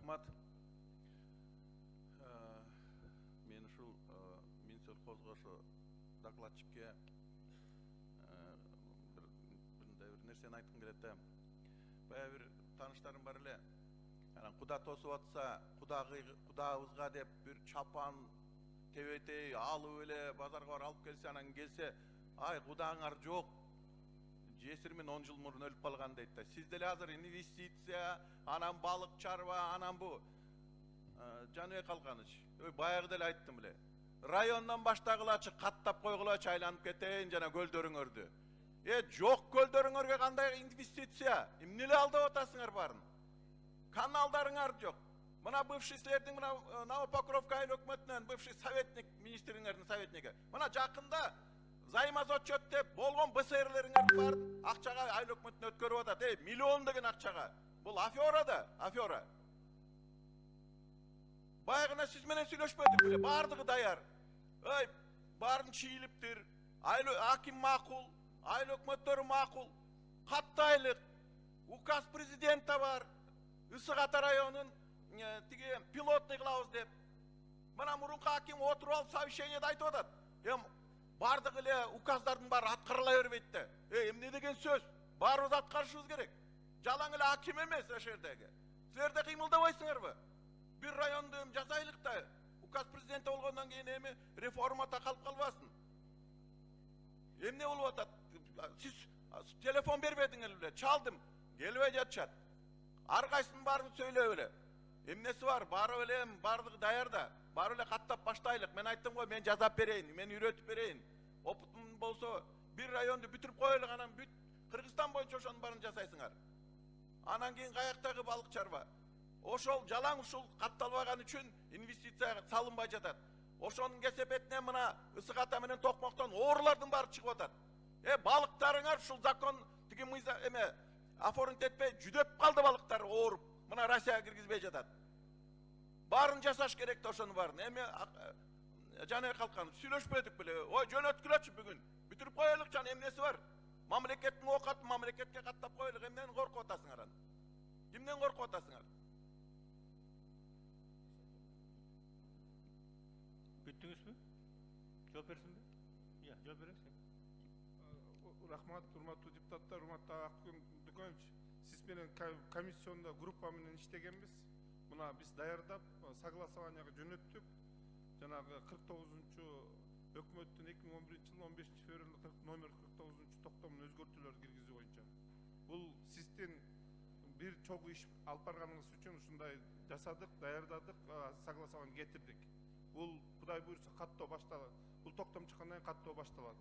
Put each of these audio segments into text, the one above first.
Рахмат. Мен ушул Минсельхозго докладчикке бир нерсени айткым келет да. Баягы бир тааныштарым бар эле. Анан куда тосуп атса, кудабызга деп бир чапан тебетей алып эле базарга барып алып келсе, анан келсе, ай кудаңар жок. Жесирмен 10 жыл мурун өлүп калган дейт да. Сиз деле азыр инвестиция, анан балык чарба, анан бу Жаныбек Калканыч. Баягы деле айттым эле. Райондон баштагылачы каттап койгулачы айланып кетейин жана көлдөрүңөрдү. Жок көлдөрүңөргө кандай инвестиция? Эмне эле алдап атасыңар барын? Каналдарыңар жок. Мына бывший силердин мына Новопокровка айыл өкмөтүнөн бывший советник, министриңердин советниги. Мына жакында займазотчет деп болгон БСРлериңердин баарын акчага айыл өкмөтүнө өткөрүп атат. Миллион деген акчага. Бул афера да, афера. Баягына сиз менен сүйлөшпөдүк беле, бардыгы даяр. Барын чийилиптир. Аким макул, айыл өкмөттөрү макул. Каттайлык. Указ президента бар. Ысык Ата районун тиги пилотный кылабыз деп. Мына мурунку аким отуруп алып совещаниеде айтып атат. Бардык эле указдардын баары аткарыла бербейт да. Эмне деген сөз? Баарыбыз аткарышыбыз керек. Жалаң эле аким эмес ошол жердеги. Силер да кыймылдабайсыңарбы? Бир районду жасайлык да. Указ президента болгондон кийин эми реформа такалып калбасын. Эмне болуп атат? Сиз телефон бербедиңер беле? Чалдым. Келбей жатышат. Ар кайсынын баарын сөйлөп эле. Эмнеси бар? Барып эле бардыгы даяр да. Барып эле каттап баштайлык. Мен айттым го, мен жазап берейин, мен үйрөтүп берейин. Опытым болсо, бир районду бүтүрүп коелук, анан бүт Кыргызстан боюнча ошонун баарын жасайсыңар. Анан кийин каяктагы балык чарба. Ошол жалаң ушул катталбаган үчүн инвестиция салынбай жатат. Ошонун кесепетине мына Ысык Ата менен Токмоктон оорулардын баары чыгып атат. Балыктарыңар ушул закон тиги мыйза эме оформить этпей жүдөп калды, балыктар ооруп. Мына Россияга киргизбей жатат. Барын жасаш керек да ошонун баарын. Эми Жаныбек Калканыч сүйлөшпөдүк беле? Ой, жөнөткүлөчү бүгүн. Бүтүрүп коелук, жана эмнеси бар? Мамлекеттин окатын мамлекетке каттап коелук. Эмнен коркуп атасыңар аны? Кимден коркуп атасыңар? Бүттүңүзбү? Жооп берсинби? Жооп бересиң. Рахмат, урматтуу депутаттар, урматтуу Акын Дүкөнович. Сиз менен комиссионда группа менен иштегенбиз. Мына биз даярдап согласованияга жөнөттүк. Жанагы 49-чу өкмөттүн 2011-жылы 15 февралда номер 49-чу токтомун өзгөртүүлөр киргизүү боюнча. Бул сиздин бир чогуу иш алып барганыңыз үчүн ушундай жасадык, даярдадык, согласование кетирдик. Бул Кудай буйрса каттоо башталат. Бул токтом чыккандан кийин каттоо башталат.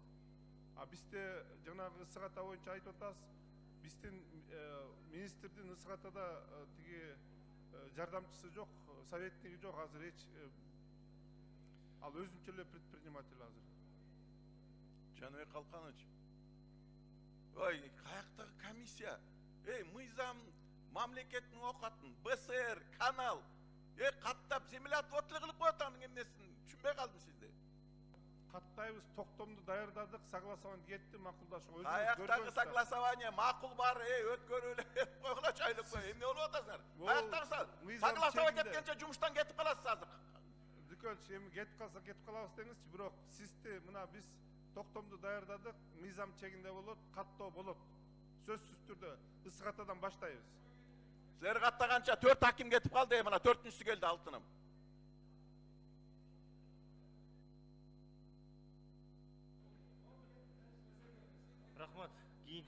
Бизде жанагы Ысык Ата боюнча айтып атасыз. Биздин министрдин Ысык Атада тиги жардамчысы жок, советниги жок, азыр эч ал өзүнчө эле предприниматель азыр. Жаныбек Калканыч. Ой, каяктагы комиссия? Мыйзам, мамлекеттин окатын, БСР, канал, каттап земля отводлы кылып коет, анын эмнесин түшүнбөй калдым сизди. Каттайбыз, токтомду даярдадык, согласование кетти, макулдашуу. Каяктагы согласование макул бар, өткөрүп эле койгулачы айлыкпы. Эмне болуп атасыңар? Каяктагы согласование кеткенче жумуштан кетип каласыз азыр. Дүкөнович, эми кетип калса кетип калабыз деңизчи, бирок сизди мына биз токтомду даярдадык, мыйзам чегинде болот, каттоо болот. Сөзсүз түрдө Ысык Атадан баштайбыз. Силер каттаганча 4 аким кетип калды, мына 4-үнчүсү келди, алтыным. Рахмат.